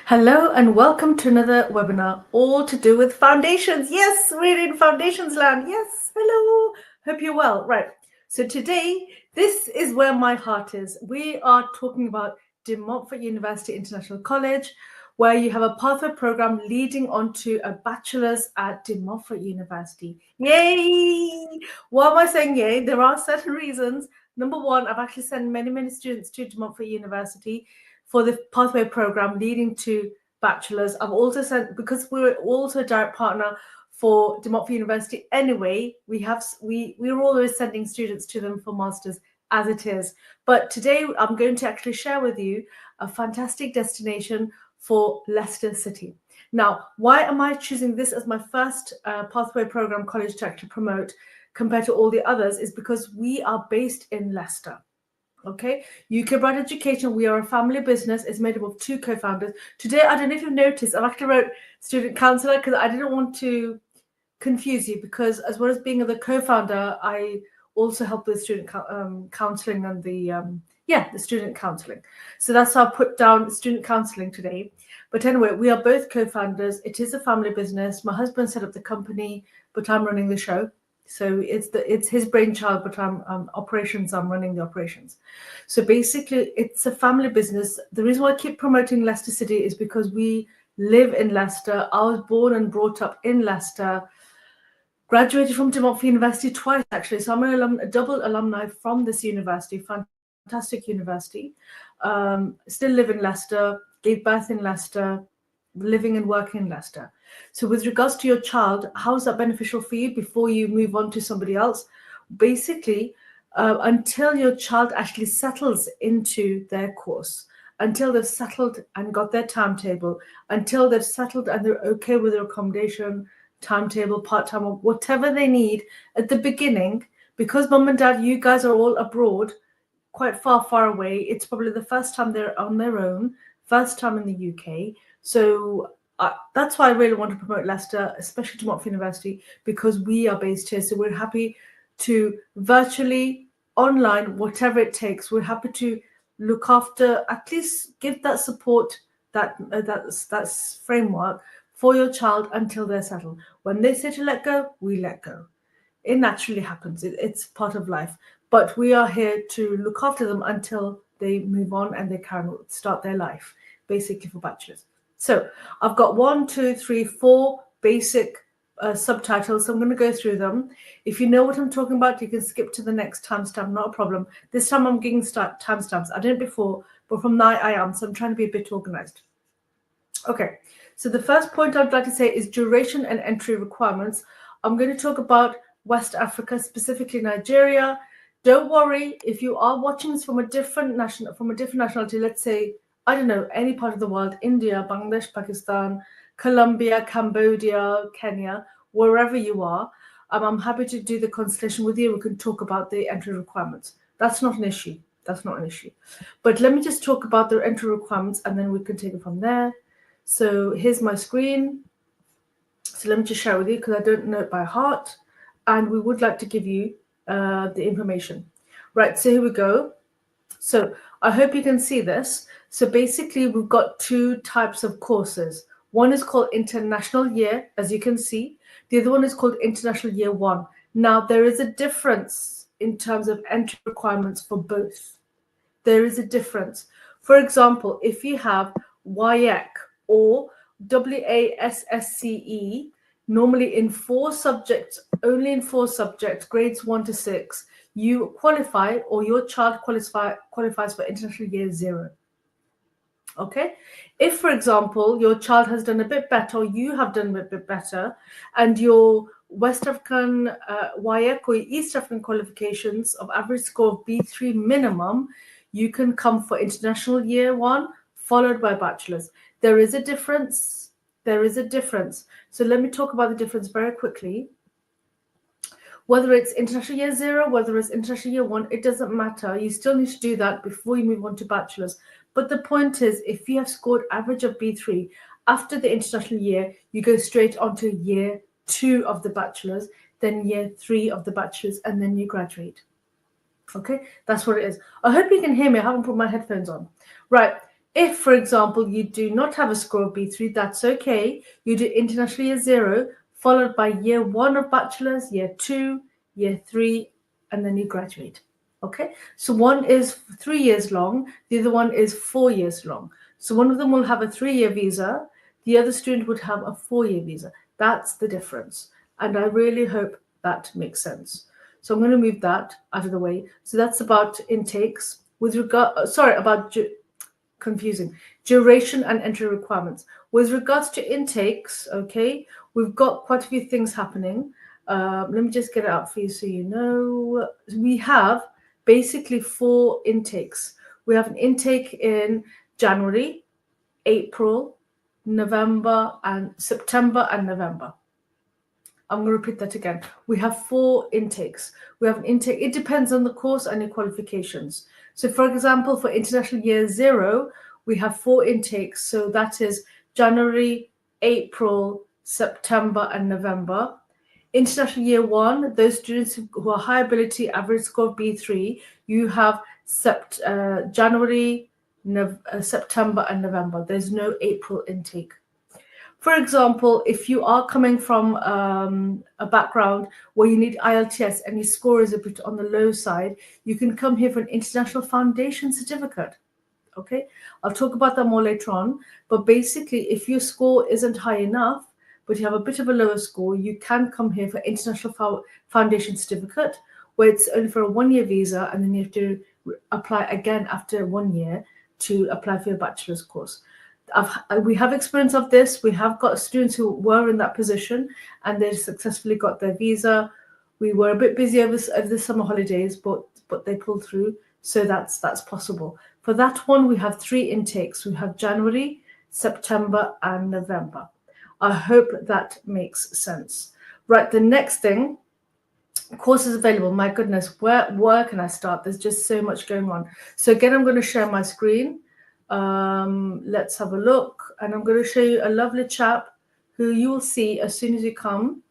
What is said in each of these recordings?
Hello and welcome to another webinar, all to do with foundations. Yes, we're in foundations land. Yes, hello. Hope you're well. Right. So today, this is where my heart is. We are talking about Montfort University International College, where you have a pathway program leading on to a bachelor's at Montfort University. Yay! Why am I saying yay? There are certain reasons. Number one, I've actually sent many students to Montfort University for the pathway program leading to bachelor's. I've also sent, because we're also a direct partner for Montfort University anyway, we're always sending students to them for masters as it is. But today I'm going to actually share with you a fantastic destination for Leicester City. Now, why am I choosing this as my first pathway program college to actually promote compared to all the others is because we are based in Leicester. Okay, UK Brand Education, we are a family business. It's made up of two co-founders. Today, I don't know if you've noticed, I've actually wrote student counsellor because I didn't want to confuse you, because as well as being the co-founder, I also help with student counselling and the student counselling. So that's how I put down student counselling today. But anyway, we are both co-founders. It is a family business. My husband set up the company, but I'm running the show. So it's his brainchild, but I'm running the operations. So basically, it's a family business. The reason why I keep promoting Leicester City is because we live in Leicester. I was born and brought up in Leicester. Graduated from Montfort University twice, actually. So I'm a double alumni from this university, fantastic university. Still live in Leicester, gave birth in Leicester, living and working in Leicester. So with regards to your child, how is that beneficial for you before you move on to somebody else? Basically, until your child actually settles into their course, until they've settled and got their timetable, until they've settled and they're okay with their accommodation, timetable, part-time, or whatever they need at the beginning, because mum and dad, you guys are all abroad, quite far away. It's probably the first time they're on their own, first time in the UK. So that's why I really want to promote Leicester, especially to Montfort University, because we are based here. So we're happy to virtually, online, whatever it takes. We're happy to look after, at least give that support, that's framework for your child until they're settled. When they say to let go, we let go. It naturally happens. It's part of life. But we are here to look after them until they move on and they can start their life, basically for bachelors. So I've got 1, 2, 3, 4 basic subtitles. So I'm going to go through them. If you know what I'm talking about, you can skip to the next timestamp, not a problem. This time I'm giving timestamps. I didn't before, but from now I am. So I'm trying to be a bit organized. Okay, so the first point I'd like to say is duration and entry requirements. I'm going to talk about West Africa, specifically Nigeria. Don't worry if you are watching this from a different nationality. Let's say, I don't know, any part of the world: India, Bangladesh, Pakistan, Colombia, Cambodia, Kenya, wherever you are. I'm happy to do the consultation with you. We can talk about the entry requirements. That's not an issue. That's not an issue. But let me just talk about the entry requirements, and then we can take it from there. So here's my screen. So let me just share with you because I don't know it by heart. And we would like to give you the information. Right, so here we go. So I hope you can see this. So basically, we've got two types of courses. One is called International Year, as you can see. The other one is called International Year 1. Now, there is a difference in terms of entry requirements for both. There is a difference. For example, if you have WIAC or WASSCE, normally in 4 subjects, only in 4 subjects, grades 1 to 6, you qualify, or your child qualifies for International Year 0. Okay, if, for example, your child has done a bit better, or you have done a bit better, and your West African WIAC or East African qualifications of average score of B3 minimum, you can come for International Year 1, followed by bachelor's. There is a difference. There is a difference. So let me talk about the difference very quickly. Whether it's International Year 0, whether it's International Year 1, it doesn't matter. You still need to do that before you move on to bachelor's. But the point is, if you have scored average of B3, after the international year, you go straight on to Year 2 of the bachelor's, then Year 3 of the bachelor's, and then you graduate. Okay, that's what it is. I hope you can hear me. I haven't put my headphones on. Right. If, for example, you do not have a score of B3, that's okay. You do international year 0, followed by year 1 of bachelors, year 2, year 3, and then you graduate. Okay, so one is 3 years long, the other one is 4 years long. So one of them will have a 3-year visa, the other student would have a 4-year visa. That's the difference. And I really hope that makes sense. So I'm going to move that out of the way. So that's about intakes. With regard, about confusing duration and entry requirements. With regards to intakes, okay, we've got quite a few things happening. Let me just get it out for you so you know. We have basically 4 intakes. We have an intake in January, April, November, and September and November. I'm going to repeat that again. We have 4 intakes. We have an intake. It depends on the course and your qualifications. So, for example, for international year 0, we have 4 intakes. So that is January, April, September, and November. International year 1, those students who are high ability, average score B3, you have January, September, and November. There's no April intake. For example, if you are coming from a background where you need IELTS and your score is a bit on the low side, you can come here for an international foundation certificate. Okay, I'll talk about that more later on. But basically, if your score isn't high enough, but you have a bit of a lower score, you can come here for international foundation certificate, where it's only for a 1-year visa, and then you have to apply again after 1 year to apply for your bachelor's course. We have experience of this. We have got students who were in that position and they successfully got their visa. We were a bit busy over the summer holidays, but they pulled through. So that's possible. For that one, we have 3 intakes. We have January, September, and November. I hope that makes sense. Right, the next thing, courses available. My goodness, where can I start? There's just so much going on. So again, I'm going to share my screen. Let's have a look, and I'm going to show you a lovely chap who you will see as soon as you come.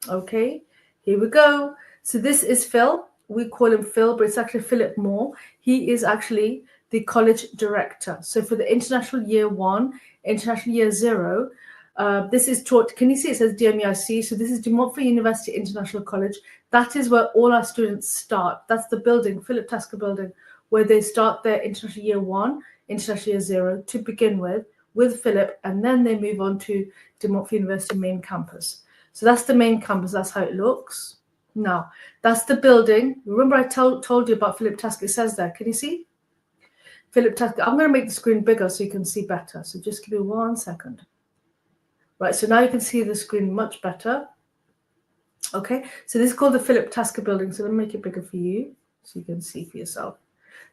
Okay, here we go. So this is Phil. We call him Phil, but it's actually Philip Moore. He is actually the college director. So for the international year 1, international year 0, this is taught. Can you see it says DMUIC? So this is Montfort University International College. That is where all our students start. That's the building, Philip Tasker building, where they start their international year 1, international year 0 to begin with Philip, and then they move on to Montfort University main campus. So that's the main campus. That's how it looks. Now, that's the building. Remember I told you about Philip Tasker? It says there. Can you see? Philip Tasker. I'm going to make the screen bigger so you can see better. So just give me 1 second. Right, so now you can see the screen much better. Okay, so this is called the Philip Tasker building. So let me make it bigger for you so you can see for yourself.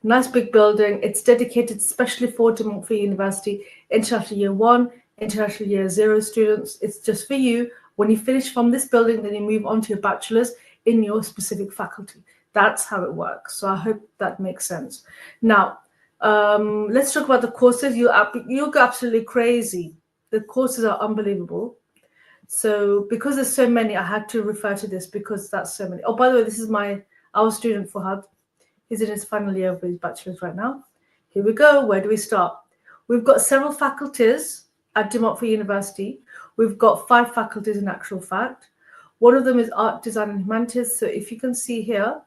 Nice big building. It's dedicated especially for Montfort University International Year 1, International Year 0 students. It's just for you. When you finish from this building, then you move on to your bachelor's in your specific faculty. That's how it works. So I hope that makes sense. Now, let's talk about the courses. You'll go absolutely crazy. The courses are unbelievable. So because there's so many, I had to refer to this because that's so many. Oh, by the way, this is our student Fuhad. He's in his final year of his bachelor's right now. Here we go. Where do we start? We've got several faculties at Montfort University. We've got 5 faculties in actual fact. One of them is art, design, and humanities. So if you can see here,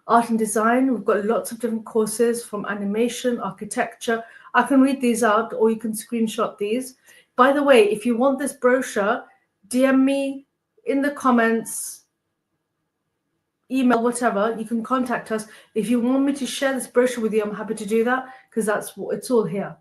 art and design, we've got lots of different courses from animation, architecture. I can read these out or you can screenshot these. By the way, if you want this brochure, DM me in the comments, email, whatever, you can contact us. If you want me to share this brochure with you, I'm happy to do that because it's all here.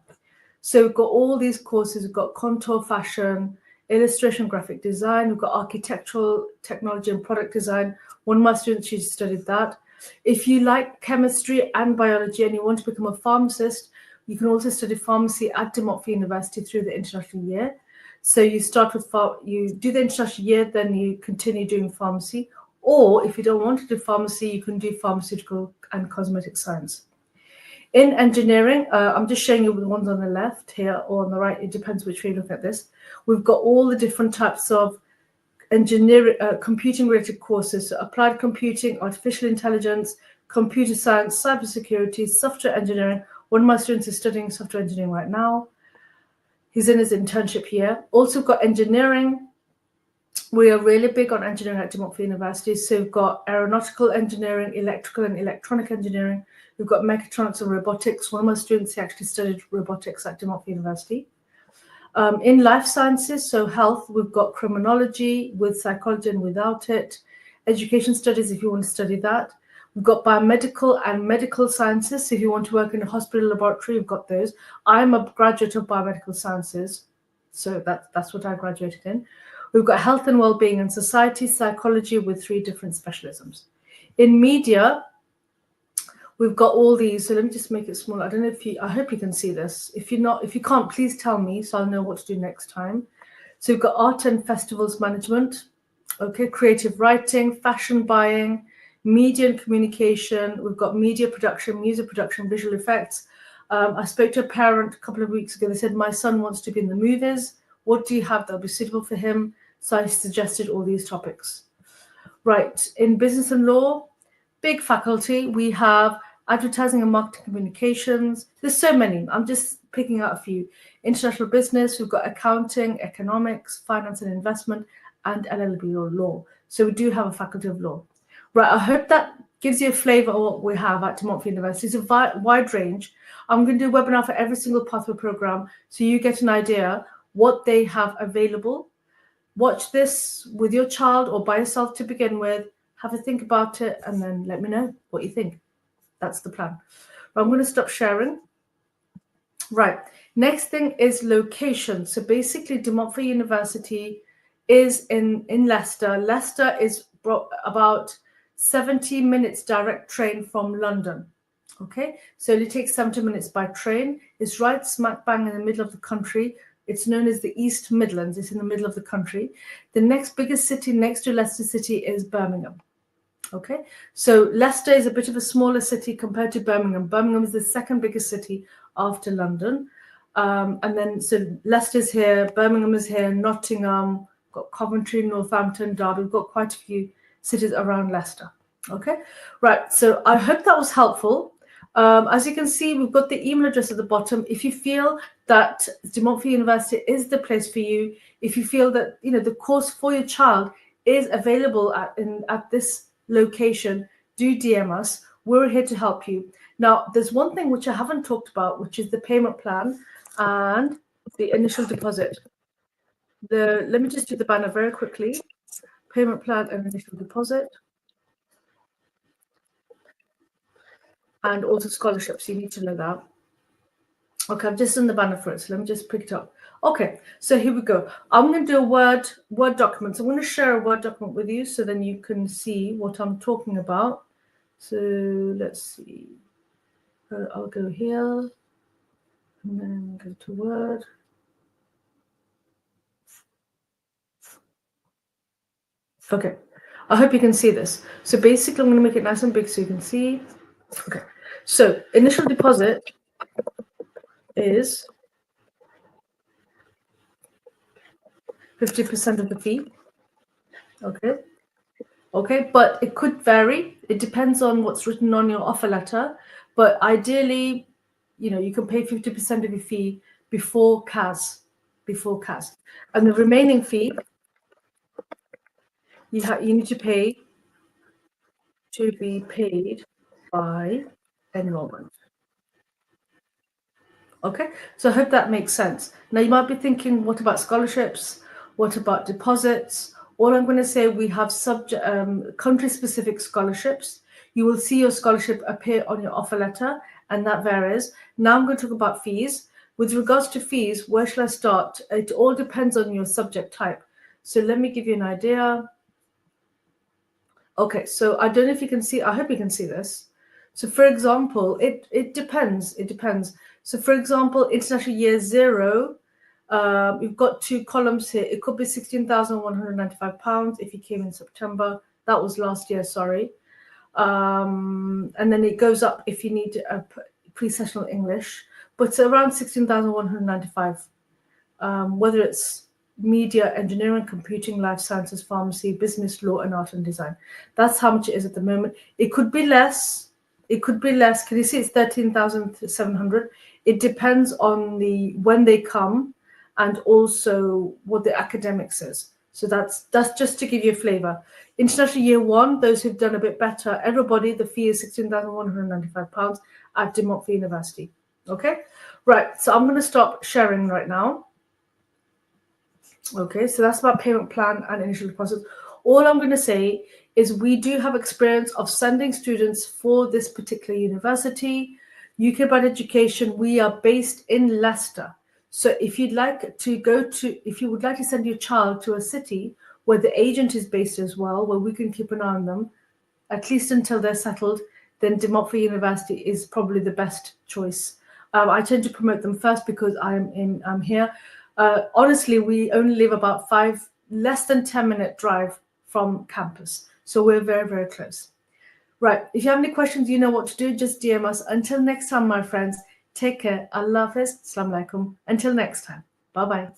So we've got all these courses. We've got contour fashion, illustration, graphic design. We've got architectural technology and product design. One of my students, she studied that. If you like chemistry and biology and you want to become a pharmacist, you can also study pharmacy at Montfort University through the international year. So you start with, you do the international year, then you continue doing pharmacy. Or if you don't want to do pharmacy, you can do pharmaceutical and cosmetic science. In engineering, I'm just showing you the ones on the left here or on the right. It depends which way you look at this. We've got all the different types of engineering, computing-related courses. So applied computing, artificial intelligence, computer science, cybersecurity, software engineering, One of my students is studying software engineering right now. He's in his internship year. Also got engineering. We are really big on engineering at Montfort University. So we've got aeronautical engineering, electrical and electronic engineering. We've got mechatronics and robotics. One of my students, he actually studied robotics at Montfort University. In life sciences, so health, we've got criminology with psychology and without it. Education studies, if you want to study that. We've got biomedical and medical sciences. So if you want to work in a hospital laboratory, you've got those. I'm a graduate of biomedical sciences. So that's what I graduated in. We've got health and well-being and society psychology with 3 different specialisms. In media, we've got all these. So let me just make it small. I don't know if I hope you can see this. If you can't, please tell me so I'll know what to do next time. So we've got art and festivals management, okay, creative writing, fashion buying, media and communication. We've got media production, music production, visual effects. I spoke to a parent a couple of weeks ago. They said, my son wants to be in the movies. What do you have that'll be suitable for him? So I suggested all these topics. Right, in business and law, big faculty. We have advertising and marketing communications. There's so many. I'm just picking out a few. International business, we've got accounting, economics, finance and investment, and LLB or law. So we do have a faculty of law. Right, I hope that gives you a flavor of what we have at Montfort University. It's a wide range. I'm going to do a webinar for every single pathway program so you get an idea what they have available. Watch this with your child or by yourself to begin with. Have a think about it and then let me know what you think. That's the plan. I'm going to stop sharing. Right. Next thing is location. So basically, De Montfort University is in Leicester. Leicester is about 70 minutes direct train from London. Okay. So it takes 70 minutes by train. It's right smack bang in the middle of the country. It's known as the East Midlands. It's in the middle of the country. The next biggest city next to Leicester City is Birmingham. Okay, so Leicester is a bit of a smaller city compared to Birmingham. Birmingham is the second biggest city after London. And then, so Leicester's here, Birmingham is here, Nottingham, got Coventry, Northampton, Derby. We've got quite a few cities around Leicester. Okay, right. So I hope that was helpful. As you can see, we've got the email address at the bottom. If you feel that De Montfort University is the place for you, if you feel that the course for your child is available at this location, do DM us. We're here to help you. Now, there's one thing which I haven't talked about, which is the payment plan and the initial deposit. Let me just do the banner very quickly. Payment plan and initial deposit. And also scholarships, you need to know that. Okay, I've just done the banner for it, so let me just pick it up. Okay, so here we go. I'm going to do a Word document. So I'm going to share a Word document with you so then you can see what I'm talking about. So let's see. I'll go here and then go to Word. Okay, I hope you can see this. So basically, I'm going to make it nice and big so you can see. Okay, so initial deposit is 50% of the fee. Okay, but it could vary. It depends on what's written on your offer letter. But ideally, you can pay 50% of your fee before CAS. And the remaining fee, you need to pay to be paid by enrollment. Okay, so I hope that makes sense. Now you might be thinking, what about scholarships? What about deposits? All I'm going to say, we have country-specific scholarships. You will see your scholarship appear on your offer letter, and that varies. Now I'm going to talk about fees. With regards to fees, where shall I start? It all depends on your subject type. So let me give you an idea. Okay, so I don't know if you can see. I hope you can see this. So for example, it depends. It depends. So for example, international year 0, we've got 2 columns here. It could be £16,195 if you came in September. That was last year, sorry. And then it goes up if you need a pre-sessional English, but it's around 16,195. Whether it's media, engineering, computing, life sciences, pharmacy, business, law, and art and design. That's how much it is at the moment. It could be less. It could be less. Can you see it's 13,700? It depends on when they come and also what the academic says. So that's just to give you a flavor. International Year 1, those who've done a bit better, everybody, the fee is £16,195 at Montfort University. Okay, right. So I'm going to stop sharing right now. Okay, so that's about payment plan and initial deposits. All I'm going to say is we do have experience of sending students for this particular university. UK Bad Education, we are based in Leicester. So if you'd like to if you would like to send your child to a city where the agent is based as well, where we can keep an eye on them, at least until they're settled, then De Montfort University is probably the best choice. I tend to promote them first because I'm here. Honestly, we only live about less than 10-minute drive from campus. So we're very, very close. Right. If you have any questions, you know what to do. Just DM us. Until next time, my friends, take care. Allah Hafiz. Assalamu alaikum. Until next time. Bye-bye.